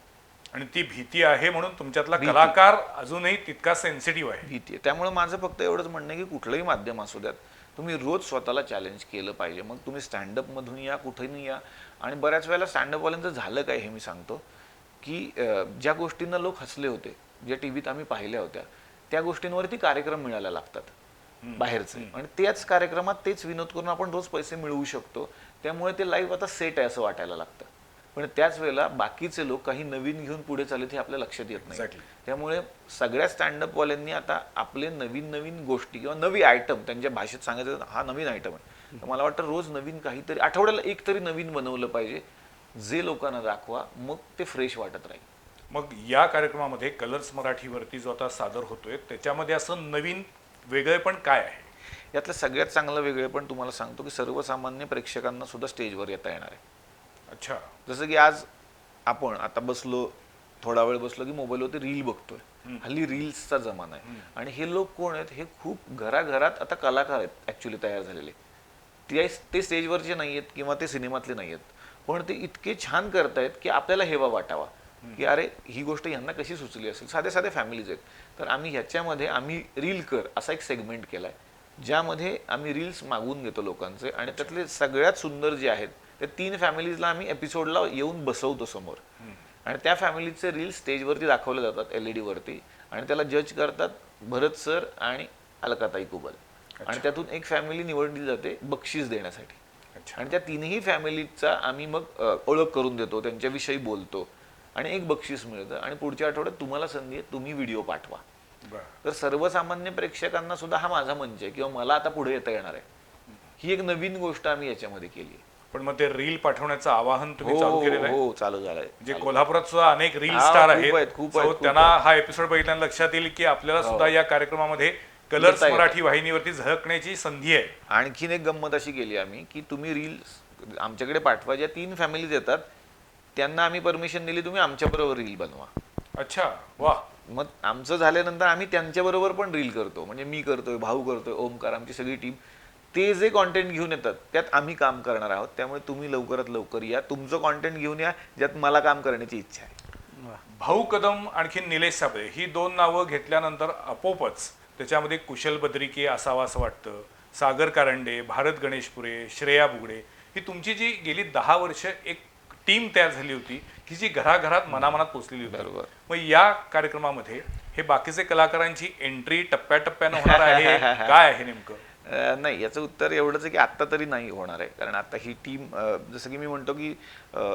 आणि ती भीती आहे म्हणून तुमच्यातला कलाकार अजूनही तितका सेन्सिटिव्ह आहे. भीती आहे. त्यामुळे माझं फक्त एवढंच म्हणणं आहे की कुठलंही माध्यम असू द्यात, तुम्ही रोज स्वतःला चॅलेंज केलं पाहिजे. मग तुम्ही स्टँडअपमधून या, कुठेही या. आणि बऱ्याच वेळेला स्टँडअपवाल्यांचं झालं काय हे मी सांगतो की ज्या गोष्टींना लोक हसले होते, ज्या टीव्हीत आम्ही पाहिल्या होत्या, त्या गोष्टींवरती कार्यक्रम मिळायला लागतात बाहेरचे, आणि त्याच कार्यक्रमात तेच विनोद करून आपण रोज पैसे मिळवू शकतो. त्यामुळे ते लाईव्ह आता सेट आहे असं वाटायला लागतं. पण त्याच वेळेला बाकीचे लोक काही नवीन घेऊन पुढे चालले ते आपल्या लक्षात येत नाही. त्यामुळे सगळ्या स्टँडअपवाल्यांनी आता आपले नवीन नवीन गोष्टी किंवा नवी आयटम त्यांच्या भाषेत सांगायचं, हा नवीन आयटम आहे, तर मला वाटतं रोज नवीन काहीतरी, आठवड्याला एक तरी नवीन बनवलं पाहिजे, जे लोकांना दाखवा, मग ते फ्रेश वाटत राहील. मग या कार्यक्रमामध्ये कलर्स मराठीवरती जो आता सादर होतोय, त्याच्यामध्ये असं नवीन वेगळेपण काय आहे? यातलं सगळ्यात चांगलं वेगळेपण तुम्हाला सांगतो की सर्वसामान्य प्रेक्षकांना सुद्धा स्टेजवर येता येणार आहे. अच्छा. जसं की आज आपण आता बसलो, थोडा वेळ बसलो की मोबाईलवरती रील बघतोय. हल्ली रील्सचा जमाना आहे. आणि हे लोक कोण आहेत? हे खूप घराघरात आता कलाकार आहेत ऍक्च्युली तयार झालेले. ते स्टेजवरचे नाही आहेत किंवा ते सिनेमातले नाही आहेत, पण ते इतके छान करतायत की आपल्याला हेवा वाटावा की अरे ही गोष्ट यांना कशी सुचली असेल. साधे साधे फॅमिलीज आहेत. तर आम्ही ह्याच्यामध्ये रील कर असा एक सेगमेंट केलाय, ज्यामध्ये आम्ही रील्स मागवून घेतो लोकांचे, आणि त्यातले सगळ्यात सुंदर जे आहेत त्या 3 फॅमिलीजला आम्ही एपिसोडला येऊन बसवतो समोर, आणि त्या फॅमिलीचे रील्स स्टेजवरती दाखवले जातात LED वरती, आणि त्याला जज करतात भरत सर आणि अलकाताई कुबल. आणि त्यातून एक फॅमिली निवडली जाते बक्षीस देण्यासाठी, आणि त्या 3ही फॅमिलीचा आम्ही मग ओळख करून देतो, त्यांच्याविषयी बोलतो, आणि एक बक्षीस मिळतं. आणि पुढच्या आठवड्यात तुम्हाला संधी आहे, तुम्ही व्हिडिओ पाठवा. तर सर्वसामान्य प्रेक्षकांना सुद्धा हा माझा मंच आहे किंवा मला आता पुढे येता येणार आहे. ही एक नवीन गोष्ट आम्ही याच्यामध्ये केली आहे. पण मग ते रील पाठवण्याचं आवाहन तुम्ही चालू केलेलं आहे? हो, चालू झालंय. म्हणजे कोल्हापुरात सुद्धा अनेक रील स्टार आहेत, खूप आहेत. त्यांना हा एपिसोड बघितल्यानं लक्षात येईल की आपल्याला सुद्धा या कार्यक्रमामध्ये कलर्स उडता येतं. मराठी वाहिनीवरती झळकण्याची संधी आहे. आणखीन एक गंमत अशी केली आम्ही की तुम्ही रील्स आमच्याकडे पाठवा, ज्या 3 फॅमिलीज येतात त्यांना आम्ही परमिशन दिली तुम्ही आमच्याबरोबर रील बनवा. अच्छा, वा. मग आमचं झाल्यानंतर आम्ही त्यांच्याबरोबर पण रील करतो, म्हणजे मी करतोय, भाऊ करतोय, ओमकार, आमची सगळी टीम. ते जे कॉन्टेंट घेऊन येतात त्यात आम्ही काम करणार आहोत. त्यामुळे तुम्ही लवकरात लवकर या, तुमचं कॉन्टेंट घेऊन या ज्यात मला काम करण्याची इच्छा आहे. भाऊ कदम आणखी निलेश साबळे ही 2 नावं घेतल्यानंतर आपोआपच त्याच्यामध्ये कुशल बद्रिके असावा असं वाटतं. सागर कारंडे, भारत गणेशपुरे, श्रेया बुगडे, ही तुमची जी गेली 10 वर्ष एक टीम तयार झाली होती की जी घराघरात मनामनात पोचलेली होती. बरोबर. मग या कार्यक्रमामध्ये हे बाकीचे कलाकारांची एंट्री टप्प्याटप्प्यानं होणार आहे काय आहे नेमकं? नाही, याचं उत्तर एवढंच आहे की आत्ता तरी नाही होणार आहे. कारण आता ही टीम, जसं की मी म्हणतो की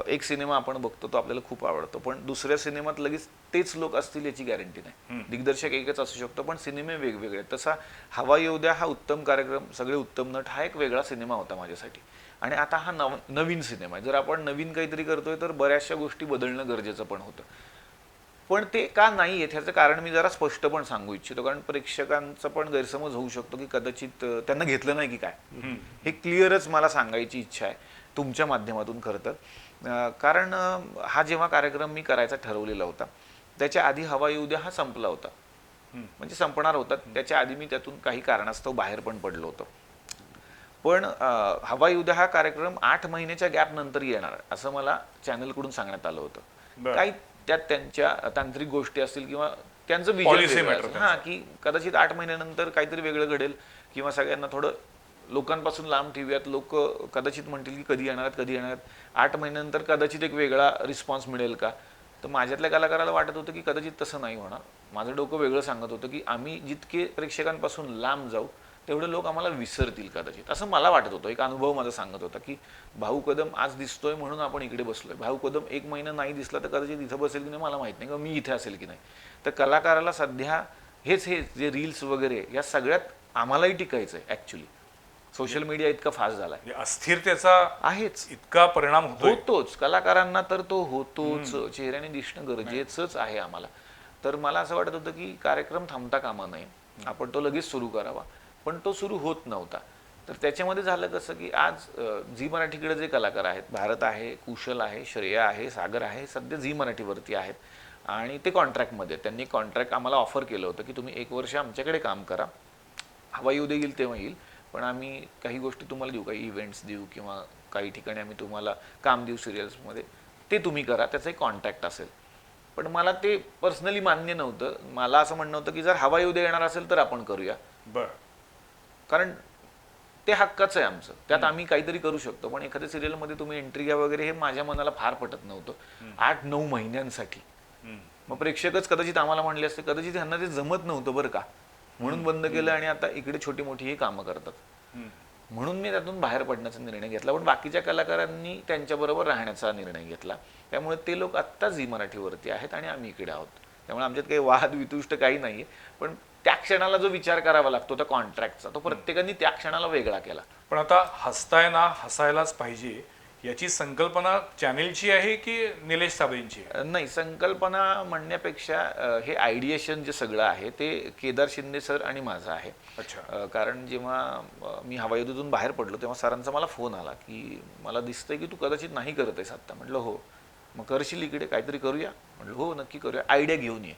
एक सिनेमा आपण बघतो तो आपल्याला खूप आवडतो, पण दुसऱ्या सिनेमात लगेच तेच लोक असतील याची गॅरंटी नाही. दिग्दर्शक एकच असू शकतो पण सिनेमे वेगवेगळे. तसा हवा येऊ द्या हा उत्तम कार्यक्रम, सगळे उत्तम नट हा एक वेगळा सिनेमा होता माझ्यासाठी. आणि आता हा नवीन सिनेमा आहे. जर आपण नवीन काहीतरी करतोय तर बऱ्याचशा गोष्टी बदलणं गरजेचं पण होतं. पण ते का नाही आहे ह्याचं कारण मी जरा स्पष्ट पण सांगू इच्छितो, कारण प्रेक्षकांचा पण गैरसमज होऊ शकतो की कदाचित त्यांना घेतलं नाही की काय. हे क्लिअरच मला सांगायची इच्छा आहे तुमच्या माध्यमातून खरं तर. कारण हा जेव्हा कार्यक्रम मी करायचा ठरवलेला होता त्याच्या आधी हवा येऊ द्या हा संपला होता, म्हणजे संपणार होता. त्याच्या आधी मी त्यातून काही कारणास्तव बाहेर पण पडलो होतो. पण हवा येऊ द्या हा कार्यक्रम 8 महिन्याच्या गॅप नंतर येणार असं मला चॅनलकडून सांगण्यात आलं होतं. काही त्यात त्यांच्या तांत्रिक गोष्टी असतील किंवा त्यांचं विजन, हा, की कदाचित 8 महिन्यानंतर काहीतरी वेगळं घडेल किंवा सगळ्यांना थोडं लोकांपासून लांब ठेवूयात. लोक कदाचित म्हणतील की कधी येणार आहेत, कधी येणार आहेत. 8 महिन्यानंतर कदाचित एक वेगळा रिस्पॉन्स मिळेल का. तर माझ्यातल्या कलाकाराला वाटत होतं की कदाचित तसं नाही होणार. माझं डोकं वेगळं सांगत होतं की आम्ही जितके प्रेक्षकांपासून लांब जाऊ तेवढे लोक आम्हाला विसरतील कदाचित, असं मला वाटत होतं. एक अनुभव माझा सांगत होता की भाऊ कदम आज दिसतोय म्हणून आपण इकडे बसलोय, भाऊ कदम 1 महिना नाही दिसला तर कदाचित इथं बसेल की नाही मला माहित नाही, किंवा मी इथे असेल की नाही. तर कलाकाराला सध्या हे जे रील्स वगैरे या सगळ्यात आम्हालाही टिकायचं आहे. ॲक्च्युली सोशल मीडिया इतका फास्ट झाला आहे, अस्थिरतेचा आहेच, इतका परिणाम होतोच कलाकारांना, तर तो होतोच. चेहऱ्याने दिसणं गरजेचंच आहे आम्हाला. तर मला असं वाटत होतं की कार्यक्रम थांबता कामा नये, आपण तो लगेच सुरू करावा. पण तो सुरू होत नव्हता. तर त्याच्यामध्ये झालं कसं की आज झी मराठीकडे जे कलाकार आहेत, भारत आहे, कुशल आहे, श्रेया आहे, सागर आहे, सध्या झी मराठीवरती आहेत आणि ते कॉन्ट्रॅक्टमध्ये. त्यांनी कॉन्ट्रॅक्ट आम्हाला ऑफर केलं होतं की तुम्ही 1 वर्ष आमच्याकडे काम करा, हवा येऊ दे येईल तेव्हा येईल, पण आम्ही काही गोष्टी तुम्हाला देऊ, काही इव्हेंट्स देऊ किंवा काही ठिकाणी आम्ही तुम्हाला काम देऊ सिरियल्समध्ये, ते तुम्ही करा, त्याचं एक कॉन्ट्रॅक्ट असेल. पण मला ते पर्सनली मान्य नव्हतं. मला असं म्हणणं होतं की जर हवा येऊ दे येणार असेल तर आपण करूया. कारण ते हक्काचं आहे आमचं, त्यात आम्ही काहीतरी करू शकतो. पण एखाद्या सिरियलमध्ये तुम्ही एंट्री घ्या वगैरे हे माझ्या मनाला फार पटत नव्हतं 8-9 महिन्यांसाठी. मग प्रेक्षकच कदाचित आम्हाला म्हणले असते, कदाचित ह्यांना ते जमत नव्हतं बरं का, म्हणून बंद केलं आणि आता इकडे छोटी मोठी ही कामं करतात. म्हणून मी त्यातून बाहेर पडण्याचा निर्णय घेतला. पण बाकीच्या कलाकारांनी त्यांच्याबरोबर राहण्याचा निर्णय घेतला. त्यामुळे ते लोक आत्ता झी मराठीवरती आहेत आणि आम्ही इकडे आहोत. त्यामुळे आमच्यात काही वाद वितुष्ट काही नाहीये. पण त्या क्षणाला जो विचार करावा लागतो त्या कॉन्ट्रॅक्टचा, तो प्रत्येकाने त्या क्षणाला वेगळा केला. पण आता हसताय ना हसायलाच पाहिजे याची संकल्पना चॅनेलची आहे की निलेश साबळेंची? नाही, संकल्पना म्हणण्यापेक्षा हे आयडिएशन जे सगळं आहे ते केदार शिंदे सर आणि माझं आहे. अच्छा. कारण जेव्हा मी हवा येऊ द्यातून बाहेर पडलो तेव्हा सरांचा मला फोन आला की मला दिसतंय की तू कदाचित नाही करत आहेस आत्ता. म्हटलं हो. मग करशील इकडे काहीतरी करूया? म्हटलं हो नक्की करूया, आयडिया घेऊन ये.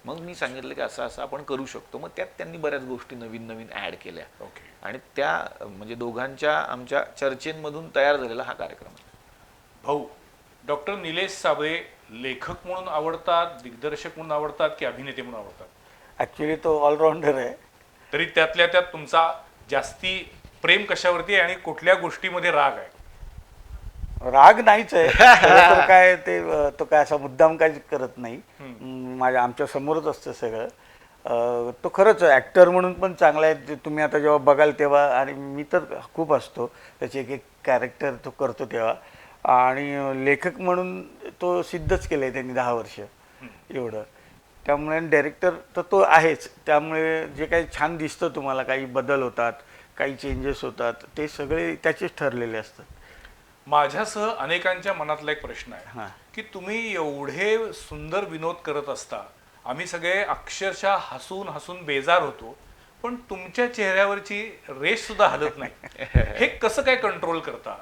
मग मी सांगितलं की असं असं आपण करू शकतो. मग त्यात त्यांनी बऱ्याच गोष्टी नवीन नवीन ॲड केल्या. ओके. आणि त्या म्हणजे दोघांच्या आमच्या चर्चेमधून तयार झालेला हा कार्यक्रम. भाऊ डॉक्टर निलेश साबळे लेखक म्हणून आवडतात, दिग्दर्शक म्हणून आवडतात की अभिनेते म्हणून आवडतात? ॲक्च्युली तो ऑलराऊंडर आहे. तरी त्यातल्या त्यात तुमचा जास्ती प्रेम कशावरती आहे आणि कुठल्या गोष्टीमध्ये राग आहे? राग नाहीच आहे खरं तर. काय ते तो काय असा मुद्दाम काही करत नाही. आमच्या समोरच असतं सगळं. तो खरंच ॲक्टर म्हणून पण चांगला आहे. तुम्ही आता जेव्हा बघाल तेव्हा, आणि मी तर खूप असतो त्याचे एक एक कॅरेक्टर तो करतो तेव्हा. आणि लेखक म्हणून तो सिद्धच केलं आहे त्यांनी 10 वर्ष एवढं. त्यामुळे डायरेक्टर तर तो आहेच. त्यामुळे जे काही छान दिसतं तुम्हाला, काही बदल होतात, काही चेंजेस होतात, ते सगळे त्याचेच ठरलेले असतात. माझ्यासह अनेकांच्या मनातला एक प्रश्न आहे की तुम्ही एवढे सुंदर विनोद करत असता, आम्ही सगळे अक्षरशः हसून हसून बेजार होतो, पण तुमच्या चेहऱ्यावरची रेष सुद्धा हलत नाही. हे कसं काय कंट्रोल करता?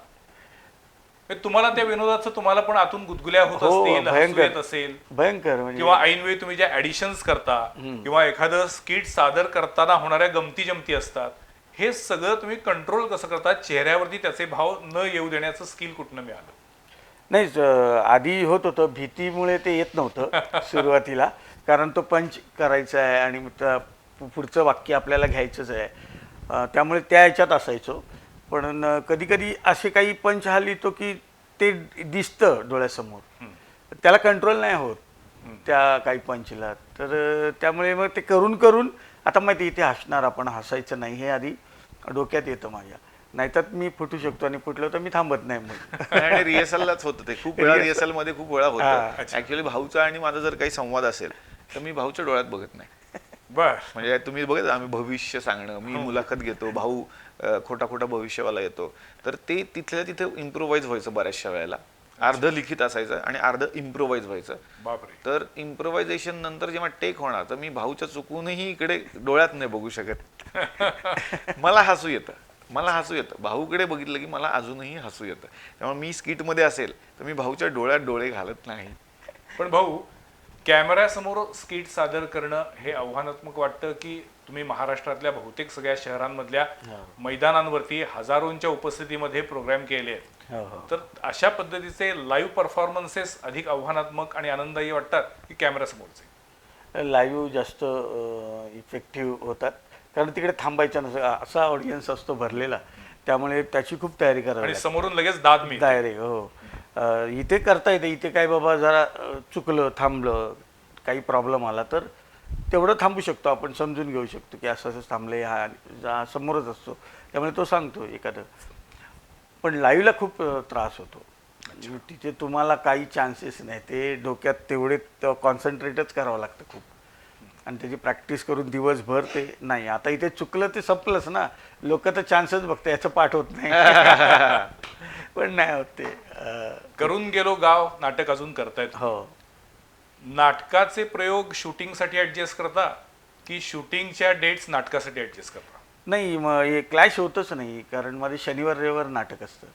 तुम्हाला त्या विनोदाचं तुम्हाला पण आतून गुदगुल्या होत असतील, हसू येत असेल भयंकर म्हणजे किंवा ऐनवेळी तुम्ही ज्या ऍडिशन्स करता किंवा एखादं स्किट सादर करताना होणाऱ्या गमती जमती असतात, हे सगळं तुम्ही कंट्रोल कसं करता? चेहऱ्यावरती त्याचे भाव न येऊ देण्याचं स्किल कुठनं मिळालं? नाही, आधी होत होतं, भीतीमुळे ते येत नव्हतं सुरुवातीला, कारण तो पंच करायचा आहे आणि पुढचं वाक्य आपल्याला घ्यायचंच आहे, त्यामुळे त्या ह्याच्यात असायचो. पण कधी कधी असे काही पंच लिहितो की ते दिसतं डोळ्यासमोर, त्याला कंट्रोल नाही होत त्या काही पंचला. तर त्यामुळे मग ते करून करून आता माहिती इथे हसणार, आपण हसायचं नाही हे आधी डोक्यात येतं माझ्या. नाहीतर मी फुटू शकतो आणि फुटलो तर मी थांबत नाही मग. आणि रिहर्सललाच होतं ते, खूप वेळा रिहर्सल मध्ये खूप वेळा होतं. ऍक्च्युअली भाऊचा आणि माझा जर काही संवाद असेल तर मी भाऊच्या डोळ्यात बघत नाही. बर, म्हणजे तुम्ही बघत, आम्ही भविष्य सांगणं, मी मुलाखत घेतो, भाऊ खोटा खोटा भविष्यवाला येतो, तर ते तिथल्या तिथे इम्प्रोव्हाइज व्हायचं बऱ्याचशा वेळेला. अर्ध लिखित असायचं आणि अर्ध इम्प्रोव्हाइज व्हायचं. बापरे. तर इम्प्रोव्हायझेशन नंतर जेव्हा टेक होणार तर मी भाऊच्या चुकूनही इकडे डोळ्यात नाही बघू शकत. मला हसू येतं, भाऊकडे बघितलं की मला अजूनही हसू येतं. त्यामुळे मी स्किटमध्ये असेल तर मी भाऊच्या डोळ्यात डोळे घालत नाही. पण भाऊ, कॅमेऱ्यासमोर स्किट सादर करणं हे आव्हानात्मक वाटतं की तुम्ही महाराष्ट्रातल्या बहुतेक सगळ्या शहरांमधल्या मैदानांवरती हजारोंच्या उपस्थितीमध्ये प्रोग्राम केले आहेत, तर अशा पद्धतीचे लाईव्ह परफॉर्मन्सेस अधिक आव्हानात्मक आणि आनंददायी वाटतात की कॅमेऱ्यासमोरचे? लाईव्ह जास्त इफेक्टिव्ह होतात, कारण तिकडे थांबायचं नसतं, असा ऑडियन्स असतो भरलेला, त्यामुळे त्याची खूप तयारी करावी आणि समोरून लगेच दाद मी डायरेक्ट. हो, इथे करता येते. इथे काय बाबा जरा चुकलं, थांबलं, काही प्रॉब्लेम आला तर तेवढं थांबू शकतो आपण, समजून घेऊ शकतो की असं असं थांबले, हा समोरच असतो त्यामुळे तो सांगतो एखादं. पण लाईव्हला खूप त्रास होतो. तिथे तुम्हाला काही चान्सेस नाही, ते डोक्यात तेवढे कॉन्सन्ट्रेटच करावं लागतं खूप, आणि त्याची प्रॅक्टिस करून दिवसभर ते नाही. आता इथे चुकलं ते संपलंच ना, लोक तर चान्सच बघते, याचं पाठ होत नाही. पण नाही होत ते. करून गेलो गाव नाटक अजून करतायत. हो, नाटकाचे प्रयोग शूटिंगसाठी ऍडजस्ट करता की शूटिंगच्या डेट्स नाटकासाठी ऍडजस्ट करता? नाही, मग हे क्लॅश होतच नाही, कारण माझे शनिवार रविवार नाटक असतं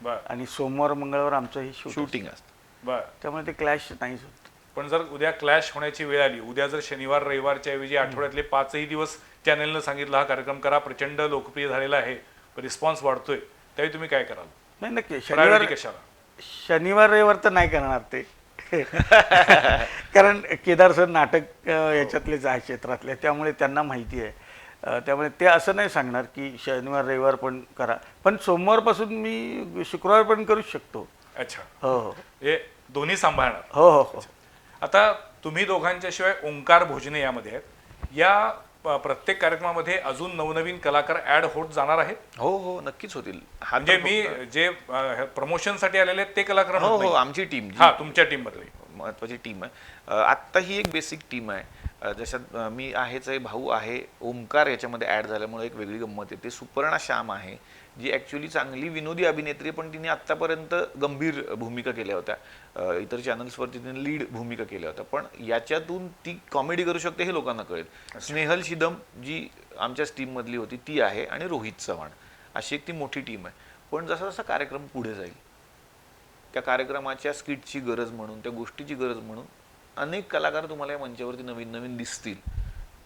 बर, आणि सोमवार मंगळवार आमचं हे शूटिंग असतं. बर. त्यामुळे ते क्लॅश नाहीच होत. पण जर उद्या क्लॅश होण्याची वेळ आली, उद्या जर शनिवार रविवारच्या ऐवजी आठवड्यातले 5ही दिवस चॅनलनं सांगितलं हा कार्यक्रम करा, प्रचंड लोकप्रिय झालेला आहे, रिस्पॉन्स वाढतोय, त्यावेळी तुम्ही काय कराल? नाही, नक्की प्रायोरिटी कशाला? शनिवार रविवार तर नाही करणार ते. कारण केदार सर नाटक याच्यातलेच आहे, क्षेत्रातले, त्यामुळे त्यांना माहिती आहे. त्यामुळे ते असं नाही सांगणार की शनिवार रविवार पण करा, पण सोमवारपासून मी शुक्रवार पण करू शकतो. अच्छा, हो हो, हे दोन्ही सांभाळणार. हो हो हो. आता तुम्ही दोघांच्या शिवाय ओंकार भोजने यामध्ये आहेत. या प्रत्येक कार्यक्रमामध्ये अजून नवनवीन कलाकार ऍड होत जाणार आहेत? हो हो, नक्कीच होतील. म्हणजे मी जे प्रमोशनसाठी आलेले आहेत ते कलाकार हो म्हणत हो, नाही. आमची टीम, हा, तुमच्या टीम मधले महत्वाची टीम आहे. आत्ता ही एक बेसिक टीम आहे. जशात मी आहेच आहे, भाऊ आहे, ओमकार याच्यामध्ये ॲड झाल्यामुळे एक वेगळी गंमत येते. सुपर्णा श्याम आहे, जी ॲक्च्युली चांगली विनोदी अभिनेत्री, पण तिने आत्तापर्यंत गंभीर भूमिका केल्या होत्या, इतर चॅनल्सवरती तिने लीड भूमिका केल्या होत्या, पण याच्यातून ती कॉमेडी करू शकते हे लोकांना कळेल. स्नेहल शिदम जी आमच्याच टीममधली होती ती आहे, आणि रोहित चव्हाण, अशी एक ती मोठी टीम आहे. पण जसा जसा कार्यक्रम पुढे जाईल, त्या कार्यक्रमाच्या स्किटची गरज म्हणून, त्या गोष्टीची गरज म्हणून अनेक कलाकार तुम्हाला या मंचावरती नवीन नवीन दिसतील,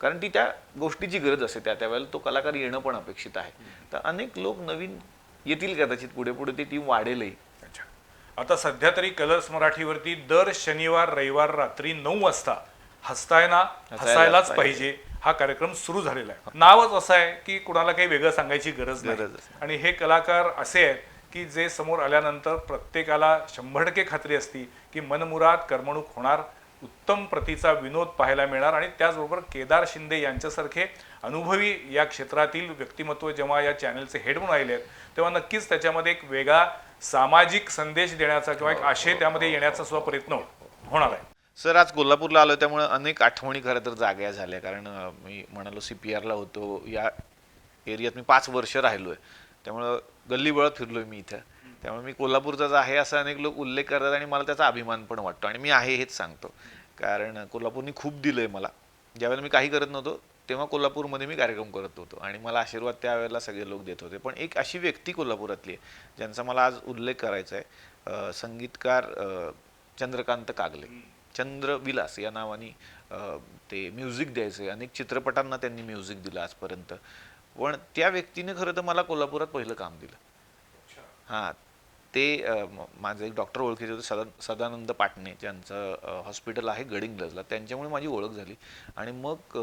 कारण ती त्या गोष्टीची गरज असते. त्यावेळेला तो कलाकार येणं पण अपेक्षित आहे. तर अनेक लोक नवीन येतील कदाचित, पुढे पुढे ती टीम वाढेलही. अच्छा, आता सध्या तरी कलर्स मराठीवरती दर शनिवार रविवार रात्री 9 वाजता हसताय ना हसायलाच पाहिजे हा कार्यक्रम सुरू झालेला आहे. नावच असं आहे की कुणाला काही वेगळं सांगायची गरज नाही. आणि हे कलाकार असे आहेत की जे समोर आल्यानंतर प्रत्येकाला 100% खात्री असती की मनमुराद करमणूक होणार, उत्तम प्रतीचा विनोद पाहायला मिळणार, आणि त्याचबरोबर केदार शिंदे यांच्यासारखे अनुभवी या क्षेत्रातील व्यक्तिमत्व जेव्हा या चॅनलचे हेड म्हणून आले आहेत, तेव्हा नक्कीच त्याच्यामध्ये एक वेगळा सामाजिक संदेश देण्याचा किंवा एक आशय त्यामध्ये येण्याचा सुद्धा प्रयत्न होणार आहे. सर, आज कोल्हापूरला आलो त्यामुळे अनेक आठवणी खरं तर जाग्या झाल्या, कारण मी म्हणालो CPRला होतो, या एरियात मी 5 वर्ष राहिलोय, त्यामुळं गल्लीबोळात फिरलोय मी इथं. त्यामुळे मी कोल्हापूरचाच आहे असं अनेक लोक उल्लेख करतात, आणि मला त्याचा अभिमान पण वाटतो, आणि मी आहे हेच सांगतो, कारण कोल्हापूरनी खूप दिलंय मला. ज्यावेळेला मी काही करत नव्हतो तेव्हा कोल्हापूरमध्ये मी कार्यक्रम करत होतो आणि मला आशीर्वाद त्यावेळेला सगळे लोक देत होते. पण एक अशी व्यक्ती कोल्हापुरातली आहे ज्यांचा मला आज उल्लेख करायचा आहे, संगीतकार चंद्रकांत कागले. चंद्रविलास या नावाने ते म्युझिक द्यायचे, अनेक चित्रपटांना त्यांनी म्युझिक दिलं आजपर्यंत. पण त्या व्यक्तीने खरं तर मला कोल्हापुरात पहिलं काम दिलं. हां, ते माझं एक डॉक्टर ओळखीचे होते, सदानंद पाटणे, ज्यांचं हॉस्पिटल आहे गडिंग्लजला. त्यांच्यामुळे माझी ओळख झाली आणि मग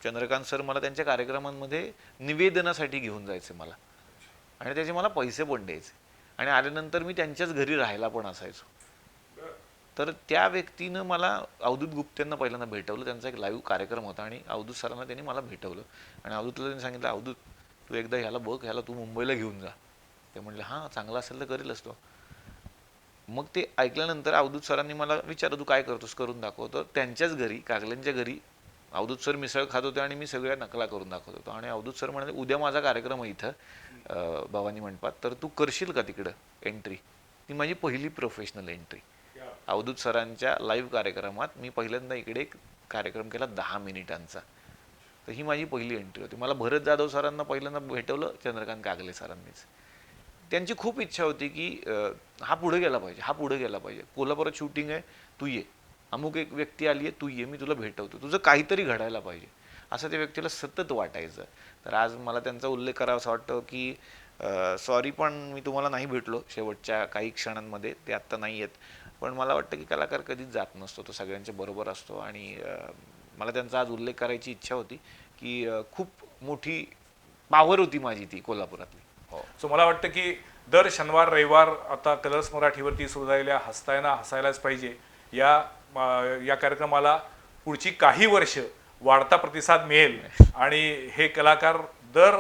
चंद्रकांत सर मला त्यांच्या कार्यक्रमांमध्ये निवेदनासाठी घेऊन जायचे मला, आणि त्याचे मला पैसे पण द्यायचे, आणि आल्यानंतर मी त्यांच्याच घरी राहायला पण असायचो. तर त्या व्यक्तीनं मला अवधूत गुप्तेंना पहिल्यांदा भेटवलं. त्यांचा एक लाईव्ह कार्यक्रम होता आणि अवधूत सरांना त्यांनी मला भेटवलं आणि अवधूतला त्यांनी सांगितलं, अवधूत तू एकदा ह्याला बघ, ह्याला तू मुंबईला घेऊन जा. ते म्हणले हां, चांगला असेल तर करेलच तो. मग ते ऐकल्यानंतर अवधूत सरांनी मला विचारलं, तू काय करतोस, करून दाखव. तर त्यांच्याच घरी, कागलेंच्या घरी अवधूत सर मिसळ खात होते आणि मी सगळ्या नकला करून दाखवत होतो. आणि अवधूत सर म्हणाले, उद्या माझा कार्यक्रम आहे इथं भवानी मंडपात, तर तू करशील का तिकडं एंट्री. ती माझी पहिली प्रोफेशनल एंट्री. अवधूत सरांच्या लाईव्ह कार्यक्रमात मी पहिल्यांदा इकडे एक कार्यक्रम केला 10 मिनिटांचा. तर ही माझी पहिली एंट्री होती. मला भरत जाधव सरांना पहिल्यांदा भेटवलं चंद्रकांत कागले सरांनीच. त्यांची खूप इच्छा होती की हा पुढे गेला पाहिजे, हा पुढे गेला पाहिजे. कोल्हापुरात शूटिंग आहे, तू ये. अमुक एक व्यक्ती आली आहे, तू ये, मी तुला भेटवतो, तुझं काहीतरी घडायला पाहिजे, असं त्या व्यक्तीला सतत वाटायचं. तर आज मला त्यांचा उल्लेख करावासा वाटतो की सॉरी पण मी तुम्हाला नाही भेटलो शेवटच्या काही क्षणांमध्ये, ते आत्ता नाही आहेत. पण मला वाटतं की कलाकार कधीच जात नसतो, तो सगळ्यांच्या बरोबर असतो. आणि मला त्यांचा आज उल्लेख करायची इच्छा होती की खूप मोठी पावर होती माझी ती कोल्हापुरातली. सो मला वाटतं की दर शनिवार रविवार आता कलर्स मराठीवरती सुरू झालेल्या हसतायना हसायलाच पाहिजे या कार्यक्रमाला पुढची काही वर्ष वाढता प्रतिसाद मिळेल आणि हे कलाकार दर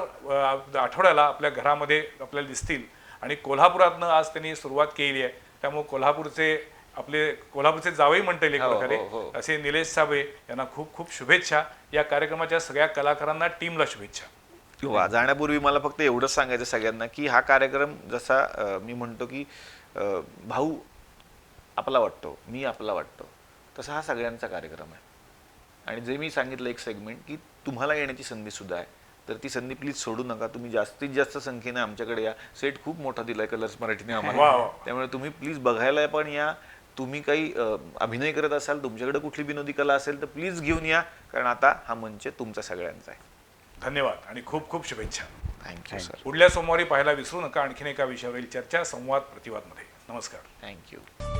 आठवड्याला आपल्या घरामध्ये आपल्याला दिसतील. आणि कोल्हापुरातनं आज त्यांनी सुरुवात केली आहे, त्यामुळे कोल्हापूरचे जावई म्हणता येईल एक प्रकारे असे निलेश साबळे यांना खूप खूप शुभेच्छा. या कार्यक्रमाच्या सगळ्या कलाकारांना, टीमला शुभेच्छा. किंवा जाण्यापूर्वी मला फक्त एवढंच सांगायचं सगळ्यांना की हा कार्यक्रम जसा मी म्हणतो की भाऊ आपला वाटतो, मी आपला वाटतो, तसा हा सगळ्यांचा कार्यक्रम आहे. आणि जे मी सांगितलं एक सेगमेंट की तुम्हाला येण्याची संधी सुद्धा आहे, तर ती संधी प्लीज सोडू नका. तुम्ही जास्तीत जास्त संख्येने आमच्याकडे या. सेट खूप मोठा दिलाय कलर्स मराठीने आम्हाला, त्यामुळे तुम्ही प्लीज बघायला पण या. तुम्ही काही अभिनय करत असाल, तुमच्याकडे कुठली विनोदी कला असेल तर प्लीज घेऊन या, कारण आता हा मंच तुमचा सगळ्यांचा आहे. धन्यवाद आणि खूप खूप शुभेच्छा. Thank you sir. पुढल्या सोमवारी पाहायला विसरू नका आणखीन एका विषयावरील चर्चा संवाद प्रतिवादमध्ये. नमस्कार. थँक्यू.